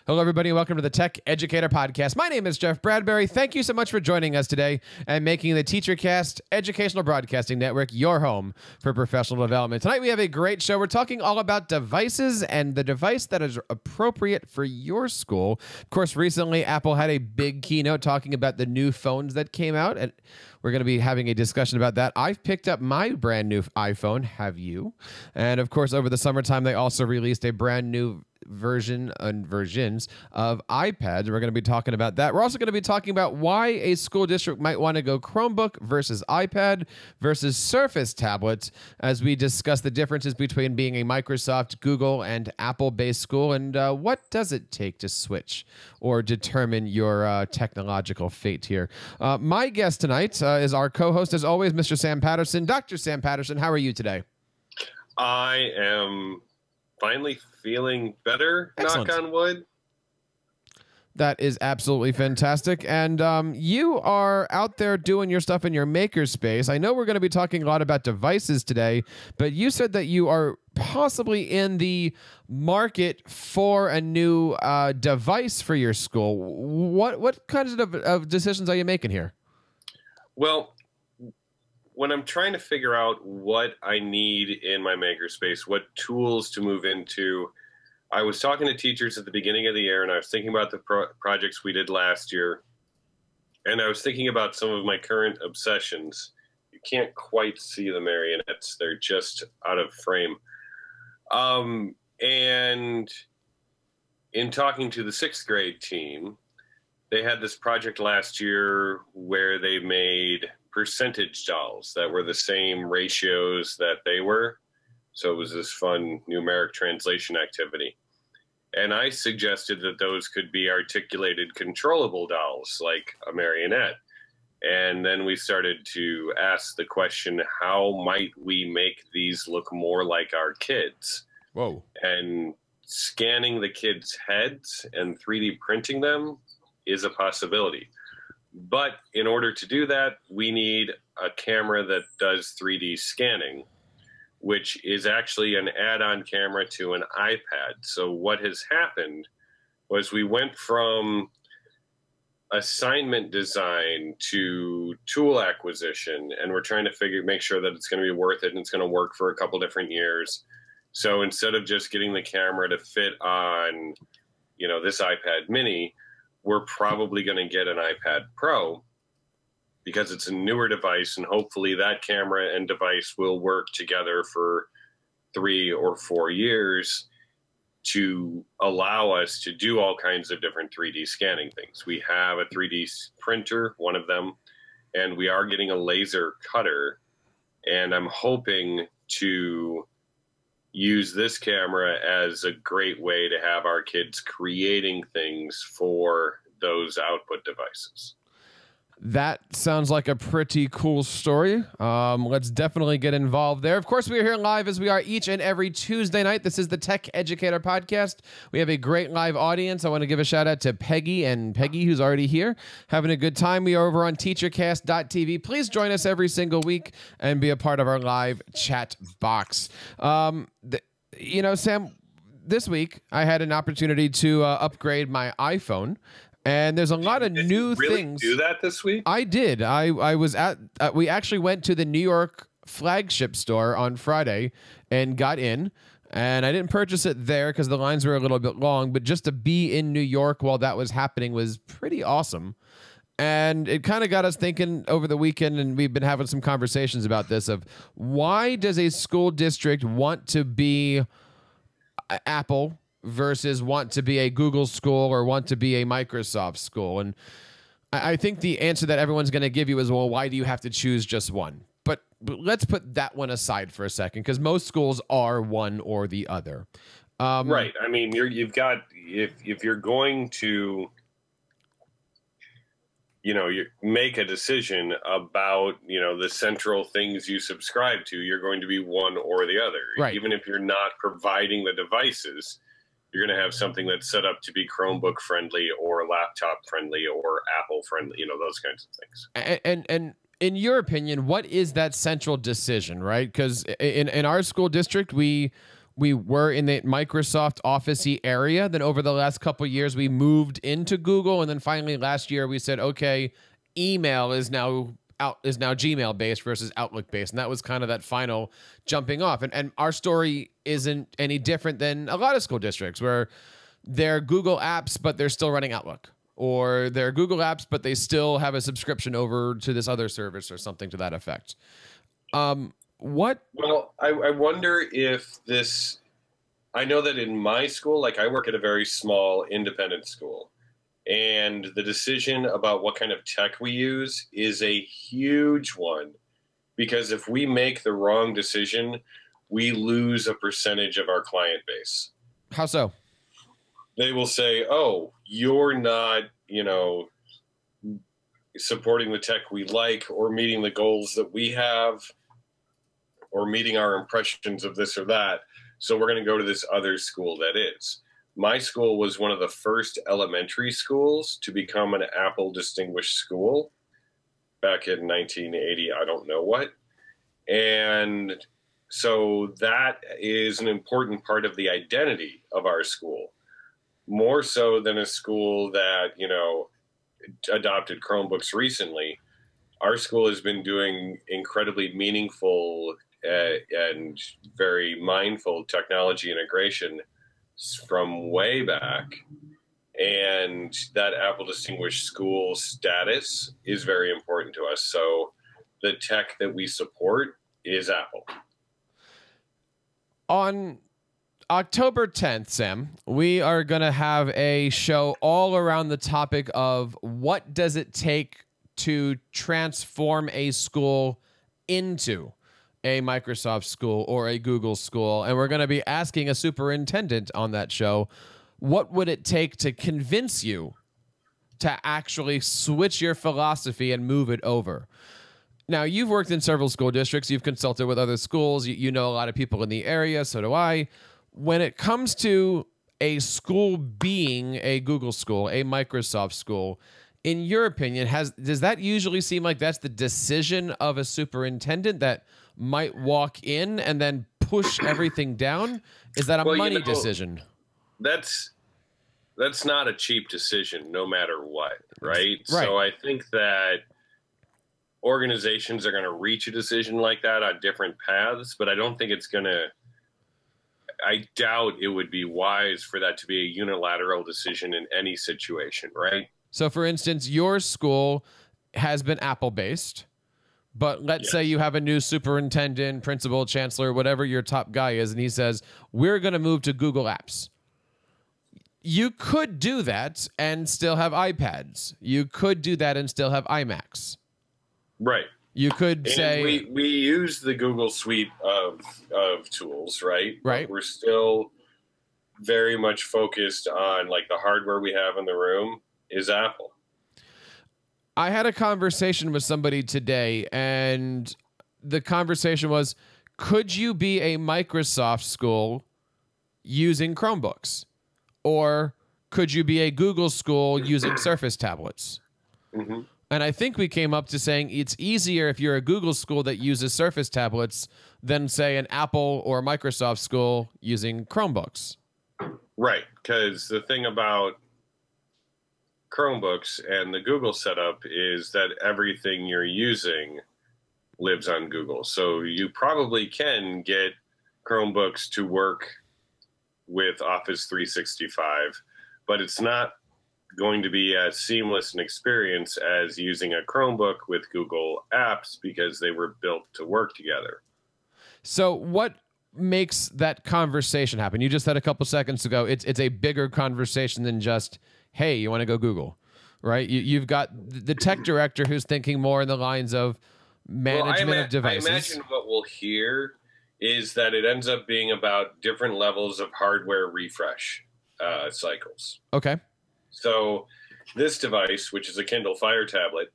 Hello, everybody, and welcome to the Tech Educator Podcast. My name is Jeff Bradbury. Thank you so much for joining us today and making the TEACHERCAST Educational Broadcasting Network your home for professional development. Tonight, we have a great show. We're talking all about devices and the device that is appropriate for your school. Of course, recently, Apple had a big keynote talking about the new phones that came out, and we're going to be having a discussion about that. I've picked up my brand new iPhone. Have you? And, of course, over the summertime, they also released a brand new versions of iPads. We're going to be talking about that. We're also going to be talking about why a school district might want to go Chromebook versus iPad versus Surface tablets as we discuss the differences between being a Microsoft, Google, and Apple-based school, and what does it take to switch or determine your technological fate here. My guest tonight is our co-host, as always, Mr. Sam Patterson. Dr. Sam Patterson, how are you today? I am finally feeling better. Excellent. Knock on wood. That is absolutely fantastic. And you are out there doing your stuff in your makerspace. I know we're going to be talking a lot about devices today, but you said that you are possibly in the market for a new device for your school. What kinds of decisions are you making here? Well, when I'm trying to figure out what I need in my makerspace, what tools to move into, I was talking to teachers at the beginning of the year, and I was thinking about the projects we did last year, and I was thinking about some of my current obsessions. You can't quite see the marionettes. They're just out of frame. And in talking to the 6th grade team, they had this project last year where they made percentage dolls that were the same ratios that they were. So it was this fun numeric translation activity. And I suggested that those could be articulated controllable dolls like a marionette. And then we started to ask the question, how might we make these look more like our kids? Whoa. And scanning the kids' heads and 3D printing them is a possibility. But in order to do that, we need a camera that does 3D scanning, which is actually an add-on camera to an iPad. So what has happened was we went from assignment design to tool acquisition, and we're trying to make sure that it's going to be worth it and it's going to work for a couple different years. So instead of just getting the camera to fit on, this iPad mini, we're probably going to get an iPad Pro because it's a newer device, and hopefully that camera and device will work together for 3 or 4 years to allow us to do all kinds of different 3D scanning things. We have a 3D printer, one of them, and we are getting a laser cutter, and I'm hoping to use this camera as a great way to have our kids creating things for those output devices. That sounds like a pretty cool story. Let's definitely get involved there. Of course, we are here live as we are each and every Tuesday night. This is the Tech Educator Podcast. We have a great live audience. I want to give a shout out to Peggy, who's already here, having a good time. We are over on TEACHERCAST.tv. Please join us every single week and be a part of our live chat box. Sam, this week I had an opportunity to upgrade my iPhone. And there's a lot of new things. Did you do that this week? I did. I was at. We actually went to the New York flagship store on Friday and got in. And I didn't purchase it there because the lines were a little bit long. But just to be in New York while that was happening was pretty awesome. And it kind of got us thinking over the weekend, and we've been having some conversations about this, of why does a school district want to be Apple versus want to be a Google school or want to be a Microsoft school? And I think the answer that everyone's going to give you is, well, why do you have to choose just one? But let's put that one aside for a second, because most schools are one or the other. Right. I mean, you've got, if you're going to, you make a decision about, the central things you subscribe to, you're going to be one or the other. Right. Even Even if you're not providing the devices, you're going to have something that's set up to be Chromebook friendly or laptop friendly or Apple friendly, those kinds of things. And in your opinion, what is that central decision, right? Because in our school district, we we were in the Microsoft Office-y area. Then over the last couple of years, we moved into Google, and then finally last year we said, okay, email is now Gmail based versus Outlook based, and that was kind of that final jumping off. And our story isn't any different than a lot of school districts where they're Google apps, but they're still running Outlook, or they're Google apps, but they still have a subscription over to this other service or something to that effect. Well, I wonder if this, I know that in my school, like I work at a very small independent school, and the decision about what kind of tech we use is a huge one, because if we make the wrong decision, we lose a percentage of our client base. How so? They will say, oh, you're not, supporting the tech we like, or meeting the goals that we have, or meeting our impressions of this or that. So we're going to go to this other school that is. My school was one of the first elementary schools to become an Apple distinguished school back in 1980, I don't know what. And so that is an important part of the identity of our school, more so than a school that, adopted Chromebooks recently. Our school has been doing incredibly meaningful and very mindful technology integration from way back. And that Apple Distinguished School status is very important to us. So the tech that we support is Apple. On October 10th, Sam, we are going to have a show all around the topic of what does it take to transform a school into a Microsoft school or a Google school. And we're going to be asking a superintendent on that show, what would it take to convince you to actually switch your philosophy and move it over? Now, you've worked in several school districts. You've consulted with other schools. You know a lot of people in the area. So do I. When it comes to a school being a Google school, a Microsoft school, in your opinion, does that usually seem like that's the decision of a superintendent that might walk in and then push everything down? Is that a money decision? That's not a cheap decision, no matter what, right? Right. So I think that organizations are going to reach a decision like that on different paths, but I don't think it's going to, I doubt it would be wise for that to be a unilateral decision in any situation, right? So, for instance, your school has been Apple-based, but let's say you have a new superintendent, principal, chancellor, whatever your top guy is, and he says, we're going to move to Google Apps. You could do that and still have iPads. You could do that and still have iMacs. Right. You could say we use the Google suite of tools, right? Right. But we're still very much focused on, like, the hardware we have in the room is Apple. I had a conversation with somebody today, and the conversation was, could you be a Microsoft school using Chromebooks? Or could you be a Google school using Surface tablets? Mm-hmm. And I think we came up to saying it's easier if you're a Google school that uses Surface tablets than, say, an Apple or Microsoft school using Chromebooks. Right, because the thing about Chromebooks and the Google setup is that everything you're using lives on Google. So you probably can get Chromebooks to work with Office 365, but it's not going to be as seamless an experience as using a Chromebook with Google Apps, because they were built to work together. So what makes that conversation happen? You just said a couple seconds ago, it's a bigger conversation than just, hey, you want to go Google, right? You've got the tech director who's thinking more in the lines of management of devices. I imagine what we'll hear is that it ends up being about different levels of hardware refresh cycles. Okay. So this device, which is a Kindle Fire tablet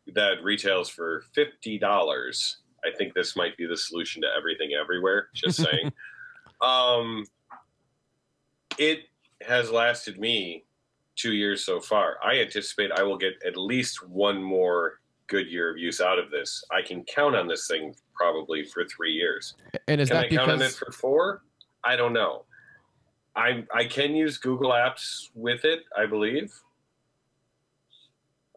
that retails for $50, I think this might be the solution to everything everywhere, just saying. It has lasted me 2 years so far. I anticipate I will get at least one more good year of use out of this. I can count on this thing probably for 3 years. And is Can that I count on it because for 4? I don't know. I can use Google Apps with it, I believe.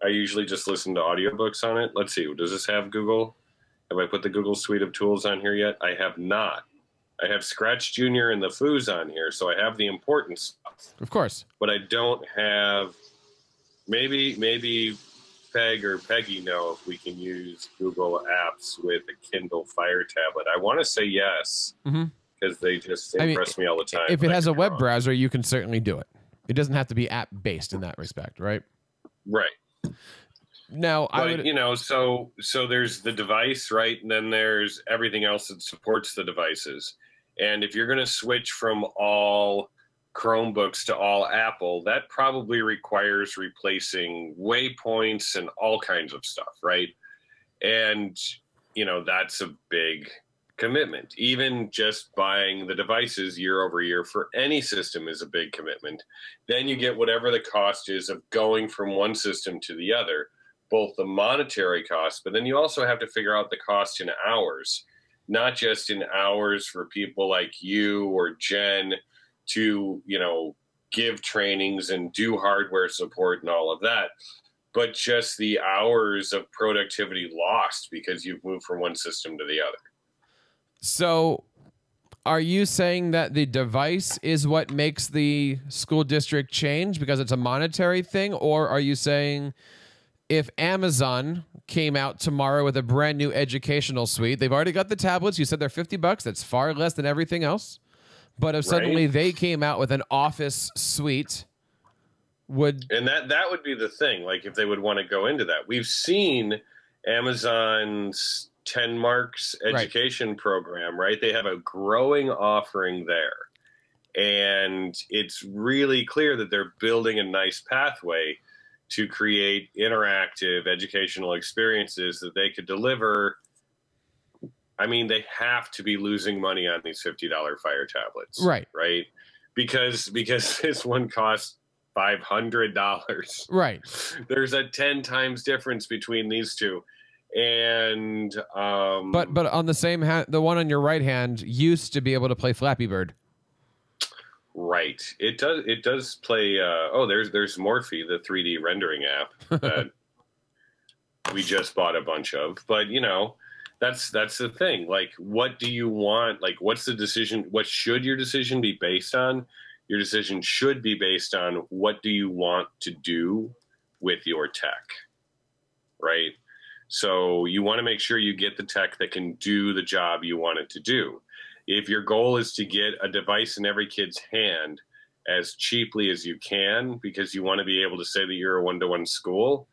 I usually just listen to audiobooks on it. Let's see. Does this have Google? Have I put the Google suite of tools on here yet? I have not. I have Scratch Junior and the Foos on here, so I have the important stuff. Of course. But I don't have. Maybe Peg or Peggy know if we can use Google Apps with a Kindle Fire tablet. I want to say yes, because they just impress me all the time. If it has a web browser, you can certainly do it. It doesn't have to be app-based in that respect, right? Right. Now, so there's the device, right? And then there's everything else that supports the devices. And if you're going to switch from all Chromebooks to all Apple, that probably requires replacing waypoints and all kinds of stuff, right? And, that's a big commitment. Even just buying the devices year over year for any system is a big commitment. Then you get whatever the cost is of going from one system to the other, both the monetary cost, but then you also have to figure out the cost in hours, not just in hours for people like you or Jen to, give trainings and do hardware support and all of that, but just the hours of productivity lost because you've moved from one system to the other. So are you saying that the device is what makes the school district change because it's a monetary thing? Or are you saying if Amazon came out tomorrow with a brand new educational suite, they've already got the tablets, you said they're $50, that's far less than everything else. But if suddenly they came out with an Office suite, and that would be the thing, like if they would want to go into that. We've seen Amazon's 10 Marks education program, right? They have a growing offering there. And it's really clear that they're building a nice pathway to create interactive educational experiences that they could deliver. I mean, they have to be losing money on these $50 Fire tablets. Right. Because this one costs $500. Right. There's a 10 times difference between these two. And but on the same hand, the one on your right hand used to be able to play Flappy Bird. Right. It does play there's Morphe, the 3D rendering app that we just bought a bunch of. But that's the thing. Like, what do you want? Like, what's the decision? What should your decision be based on? Your decision should be based on what do you want to do with your tech, right? So you want to make sure you get the tech that can do the job you want it to do. If your goal is to get a device in every kid's hand as cheaply as you can because you want to be able to say that you're a one-to-one school,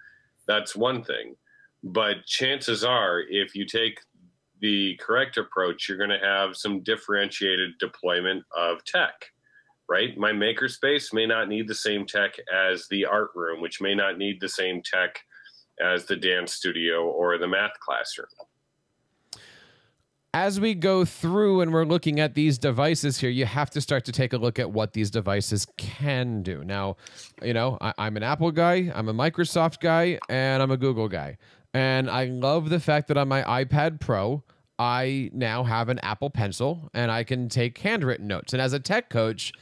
that's one thing. But chances are, if you take the correct approach, you're going to have some differentiated deployment of tech, right? My makerspace may not need the same tech as the art room, which may not need the same tech as the dance studio or the math classroom. As we go through and we're looking at these devices here, you have to start to take a look at what these devices can do. Now, I'm an Apple guy, I'm a Microsoft guy, and I'm a Google guy. And I love the fact that on my iPad Pro, I now have an Apple Pencil and I can take handwritten notes. And as a tech coach,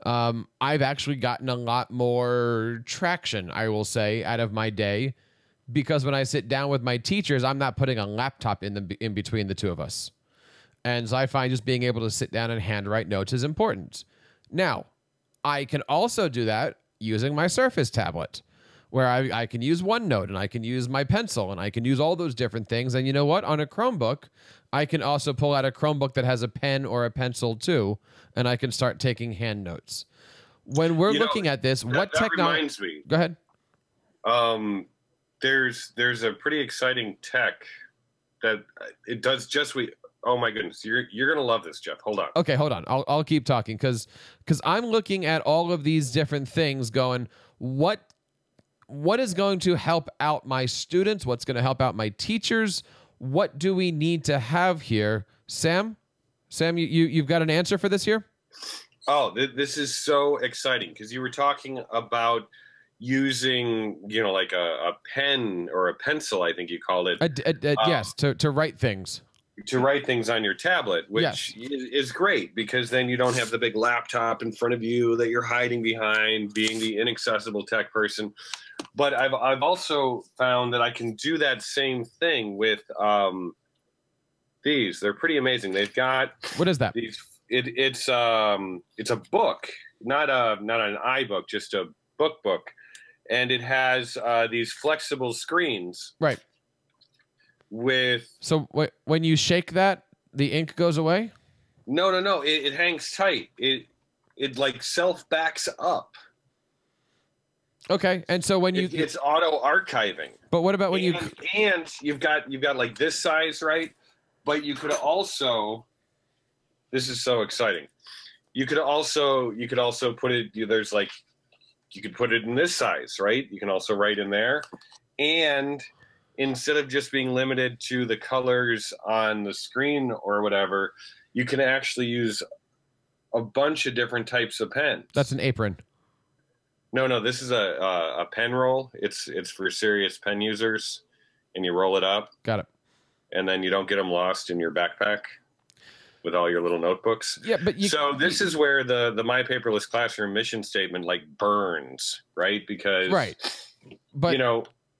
I've actually gotten a lot more traction, I will say, out of my day, because when I sit down with my teachers, I'm not putting a laptop in between the two of us. And so I find just being able to sit down and handwrite notes is important. Now, I can also do that using my Surface tablet, where I can use OneNote and I can use my pencil and I can use all those different things. And you know what? On a Chromebook, I can also pull out a Chromebook that has a pen or a pencil too, and I can start taking hand notes. When we're looking at this, what technology? Reminds me. Go ahead. There's a pretty exciting tech that it does just oh my goodness, you're gonna love this, Jeff. Hold on. Okay, hold on. I'll keep talking because I'm looking at all of these different things, going, what is going to help out my students? What's going to help out my teachers? What do we need to have here? Sam, you've got an answer for this here? Oh, this is so exciting because you were talking about using, like a pen or a pencil, I think you called it. Yes, to write things. to write things on your tablet, which is great because then you don't have the big laptop in front of you that you're hiding behind, being the inaccessible tech person. But I've also found that I can do that same thing with these. They're pretty amazing. They've got what is that? These. It's a book, not an iBook, just a book, and it has these flexible screens. Right. So when you shake that, the ink goes away? No. It hangs tight. It like self backs up. Okay, and so when it's auto archiving. But what about when you've got like this size, right? But you could also, this is so exciting. You could also put it. There's like, you could put it in this size, right? You can also write in there, and instead of just being limited to the colors on the screen or whatever, you can actually use a bunch of different types of pens. That's an apron. No, this is a pen roll. It's for serious pen users, and you roll it up. Got it. And then you don't get them lost in your backpack with all your little notebooks. Yeah, but this is where the My Paperless Classroom mission statement like burns, right? Because but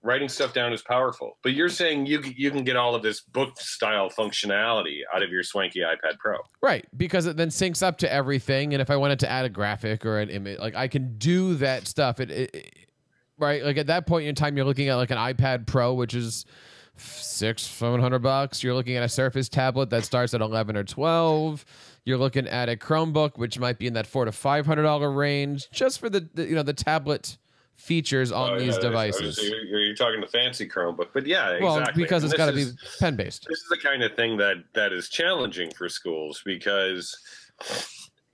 writing stuff down is powerful, but you're saying you can get all of this book style functionality out of your swanky iPad Pro, right? Because it then syncs up to everything, and if I wanted to add a graphic or an image, like I can do that stuff. Right? Like at that point in time, you're looking at like an iPad Pro, which is $700. You're looking at a Surface tablet that starts at 11 or 12. You're looking at a Chromebook, which might be in that $400 to $500 range, just for the tablet features on these devices. You're talking the fancy Chromebook, but exactly. Well, because it's got to be pen based. This is the kind of thing that is challenging for schools because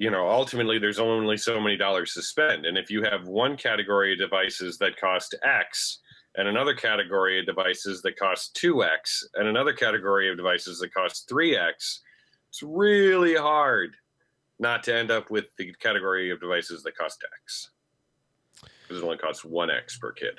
ultimately there's only so many dollars to spend, and if you have one category of devices that cost X and another category of devices that cost 2X and another category of devices that cost 3X, it's really hard not to end up with the category of devices that cost X. Because it only costs 1X per kid.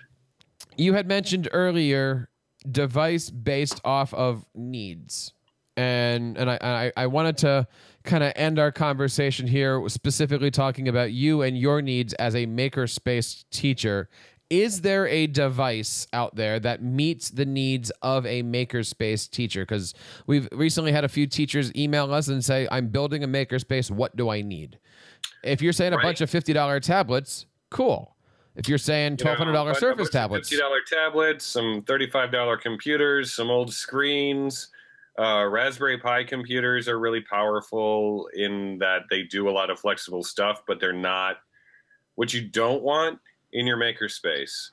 You had mentioned earlier device based off of needs. And I wanted to kind of end our conversation here specifically talking about you and your needs as a makerspace teacher. Is there a device out there that meets the needs of a makerspace teacher? Because we've recently had a few teachers email us and say, I'm building a makerspace. What do I need? If you're saying a bunch of $50 tablets, cool. If you're saying $1,200 Surface tablets. $50 tablets, some $35 computers, some old screens. Raspberry Pi computers are really powerful in that they do a lot of flexible stuff, but they're not. What you don't want in your makerspace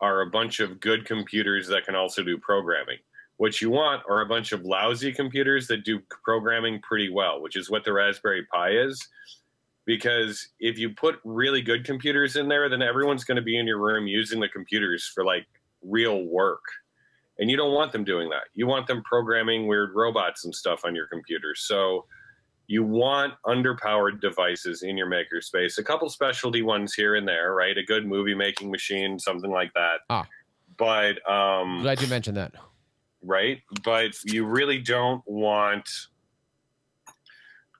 are a bunch of good computers that can also do programming. What you want are a bunch of lousy computers that do programming pretty well, which is what the Raspberry Pi is. Because if you put really good computers in there, then everyone's going to be in your room using the computers for like real work. And you don't want them doing that. You want them programming weird robots and stuff on your computer. So you want underpowered devices in your makerspace, a couple specialty ones here and there, right? A good movie making machine, something like that. But glad you mentioned that. Right? But you really don't want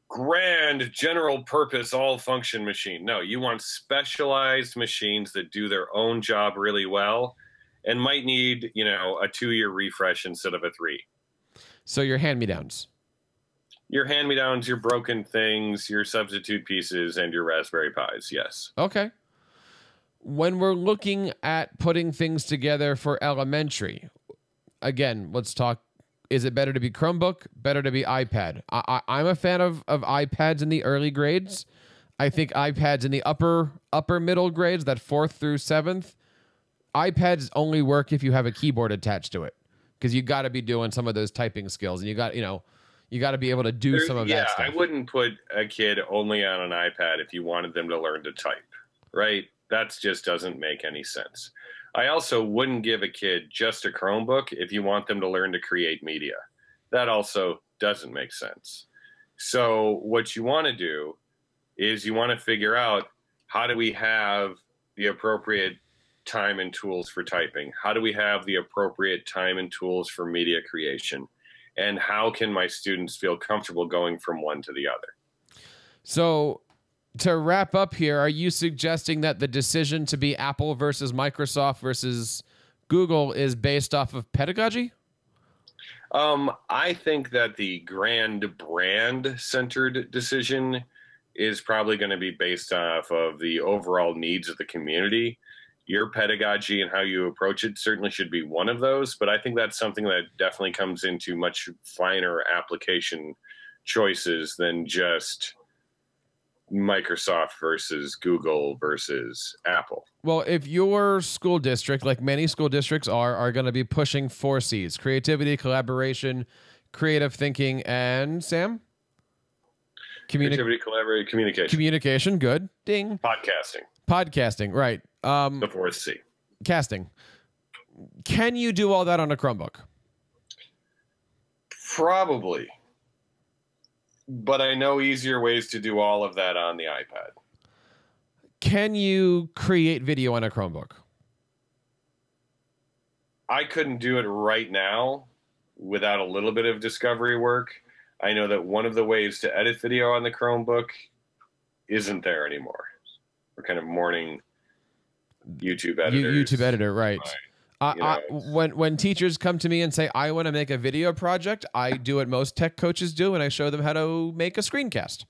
grand general purpose all function machine. No, you want specialized machines that do their own job really well and might need, a 2-year refresh instead of a 3. So your hand-me-downs. Your hand-me-downs, your broken things, your substitute pieces, and your Raspberry Pis, yes. Okay. When we're looking at putting things together for elementary, again, let's talk, is it better to be Chromebook, better to be iPad? I'm a fan of iPads in the early grades. I think iPads in the upper middle grades, that 4th through 7th, iPads only work if you have a keyboard attached to it, because you got to be doing some of those typing skills, and you got to be able to do some of that stuff. I wouldn't put a kid only on an iPad if you wanted them to learn to type, right? That just doesn't make any sense. I also wouldn't give a kid just a Chromebook if you want them to learn to create media. That also doesn't make sense. So what you want to do is you want to figure out, how do we have the appropriate time and tools for typing? How do we have the appropriate time and tools for media creation? and how can my students feel comfortable going from one to the other. So to wrap up here, are you suggesting that the decision to be Apple versus Microsoft versus Google is based off of pedagogy? I think that the grand brand-centered decision is probably going to be based off of the overall needs of the community. Your pedagogy and how you approach it certainly should be one of those, but I think that's something that definitely comes into much finer application choices than just Microsoft versus Google versus Apple. Well, if your school district, like many school districts are going to be pushing 4 C's: creativity, collaboration, creative thinking, and Sam? Creativity, collaboration, communication. Communication, good. Ding. Podcasting, right. The 4th C. Casting. Can you do all that on a Chromebook? Probably. But I know easier ways to do all of that on the iPad. Can you create video on a Chromebook? I couldn't do it right now without a little bit of discovery work. I know that one of the ways to edit video on the Chromebook isn't there anymore. We're kind of morning YouTube editors. YouTube editor, right. When teachers come to me and say, I want to make a video project, I do what most tech coaches do, and I show them how to make a screencast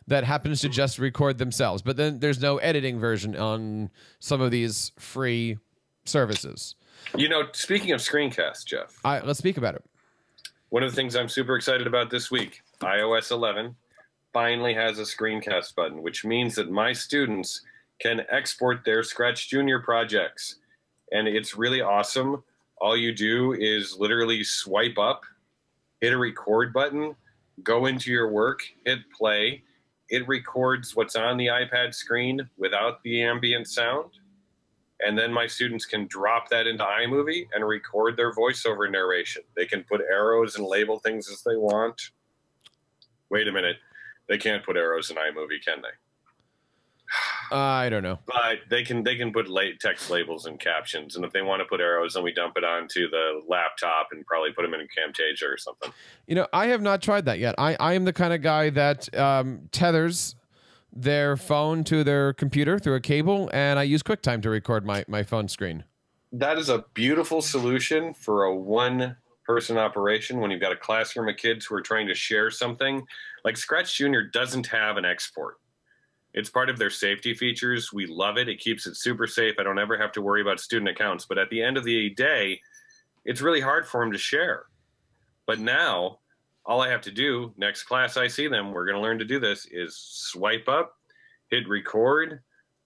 that happens to just record themselves. But then there's no editing version on some of these free services. You know, speaking of screencasts, Jeff. Let's speak about it. One of the things I'm super excited about this week, iOS 11 finally has a screencast button, which means that my students can export their Scratch Junior projects. And it's really awesome. All you do is literally swipe up, hit a record button, go into your work, hit play. It records what's on the iPad screen without the ambient sound. And then my students can drop that into iMovie and record their voiceover narration. They can put arrows and label things as they want. Wait a minute. They can't put arrows in iMovie, can they? I don't know. But they can put text labels and captions. And if they want to put arrows, then we dump it onto the laptop and probably put them in Camtasia or something. You know, I have not tried that yet. I am the kind of guy that tethers their phone to their computer through a cable, and I use QuickTime to record my phone screen. That is a beautiful solution for a one-person operation when you've got a classroom of kids who are trying to share something. Like Scratch Junior doesn't have an export. It's part of their safety features. We love it. It keeps it super safe. I don't ever have to worry about student accounts. But at the end of the day, it's really hard for them to share. But now, all I have to do, next class I see them, we're going to learn to do this, is swipe up, hit record,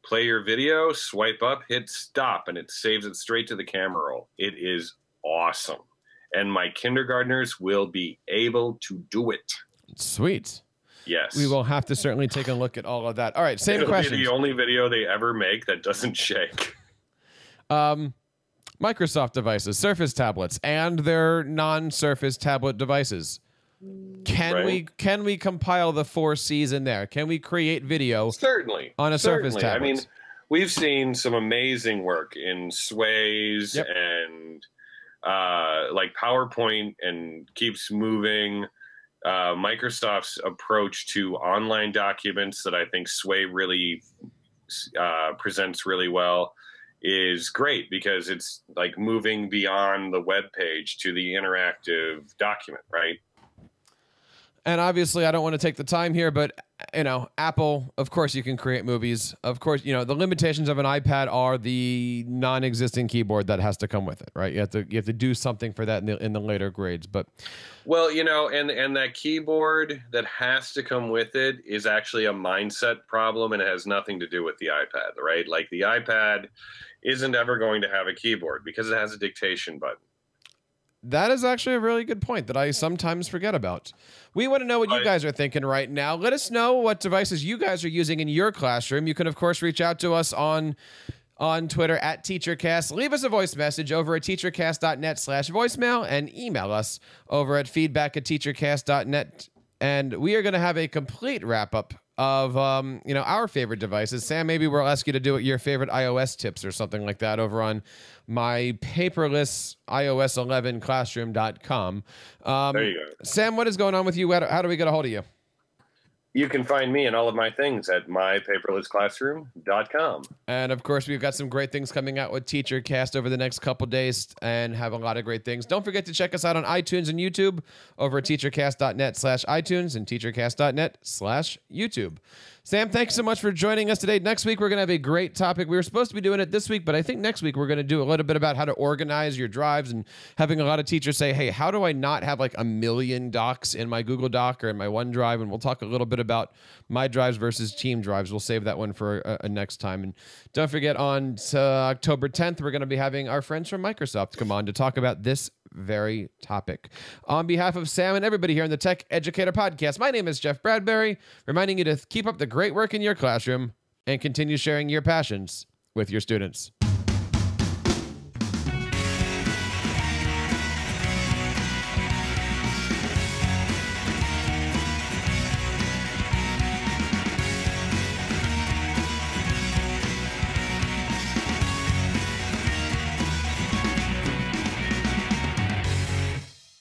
play your video, swipe up, hit stop, and it saves it straight to the camera roll. It is awesome. And my kindergartners will be able to do it. Sweet. Yes. We will have to certainly take a look at all of that. All right, same question. It'll be the only video they ever make that doesn't shake. Microsoft devices, Surface tablets, and their non-Surface tablet devices. Can we compile the 4 C's in there? Can we create video? Certainly. On a Surface tablet? I mean, we've seen some amazing work in Sways and like PowerPoint and Keeps Moving. Microsoft's approach to online documents that I think Sway really presents really well is great because it's like moving beyond the web page to the interactive document, right? And obviously, I don't want to take the time here, but, you know, Apple, of course, you can create movies. Of course, you know, the limitations of an iPad are the non-existing keyboard that has to come with it, right? You have to do something for that in the later grades. But, well, you know, and that keyboard that has to come with it is actually a mindset problem, and it has nothing to do with the iPad, right? Like the iPad isn't ever going to have a keyboard because it has a dictation button. That is actually a really good point that I sometimes forget about. We want to know what you guys are thinking right now. Let us know what devices you guys are using in your classroom. You can, of course, reach out to us on Twitter at TeacherCast. Leave us a voice message over at teachercast.net/voicemail and email us over at feedback@teachercast.net. And we are going to have a complete wrap-up of our favorite devices. Sam, maybe we'll ask you to do your favorite iOS tips or something like that over on my paperless iOS 11 classroom.com. There you go. Sam, what is going on with you? How do we get a hold of you? You can find me and all of my things at mypaperlessclassroom.com. And of course, we've got some great things coming out with TeacherCast over the next couple days and have a lot of great things. Don't forget to check us out on iTunes and YouTube over at teachercast.net/iTunes and teachercast.net/YouTube. Sam, thanks so much for joining us today. Next week, we're going to have a great topic. We were supposed to be doing it this week, but I think next week we're going to do a little bit about how to organize your drives, and having a lot of teachers say, hey, how do I not have like 1 million docs in my Google Doc or in my OneDrive? And we'll talk a little bit about my drives versus team drives. We'll save that one for a next time. And don't forget, on October 10th, we're going to be having our friends from Microsoft come on to talk about this very topic. On behalf of Sam and everybody here in the Tech Educator Podcast, my name is Jeff Bradbury, reminding you to keep up the great work in your classroom and continue sharing your passions with your students.